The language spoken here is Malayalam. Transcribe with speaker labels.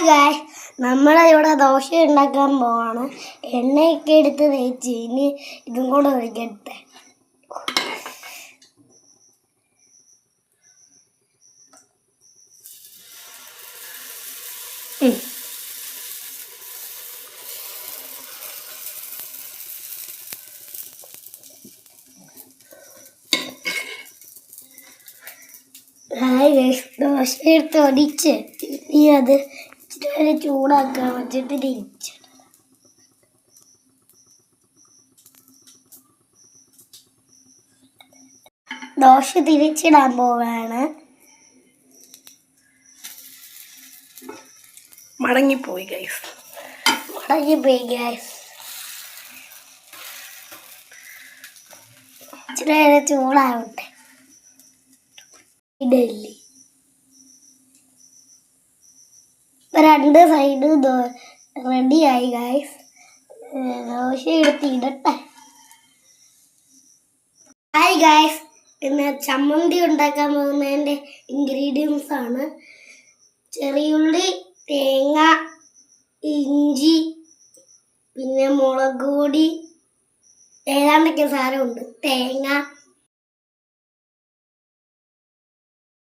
Speaker 1: ഗായ്സ്, നമ്മളിവിടെ ദോശ ഉണ്ടാക്കാൻ പോവാണ്. എണ്ണയൊക്കെ എടുത്ത് തേച്ച് ഇനി ഇതും കൂടെ ഒഴിക്കട്ടെ. ദോശ എടുത്ത് ഒടിച്ച് ഇനി അത് ഇച്ചിരി ചൂടാക്കാൻ വെച്ചിട്ട് തിരിച്ച് ദോശ തിരിച്ചിടാൻ പോവാണ്.
Speaker 2: മടങ്ങിപ്പോയി ഗൈസ്.
Speaker 1: ഇച്ചിരി ചൂടാവട്ടെ. ഇഡലി രണ്ട് സൈഡ് റെഡിയായി ഗൈസ്. ദോശ എടുത്ത് ഇടട്ടെ. ഹായ് ഗൈസ്, ഇന്ന് ചമ്മന്തി ഉണ്ടാക്കാൻ പോകുന്നതിൻ്റെ ഇൻഗ്രീഡിയൻസ് ആണ് ചെറിയുള്ളി, തേങ്ങ, ഇഞ്ചി, പിന്നെ മുളക് പൊടി, ഏതാണ്ടൊക്കെ സാധനമുണ്ട്, തേങ്ങ,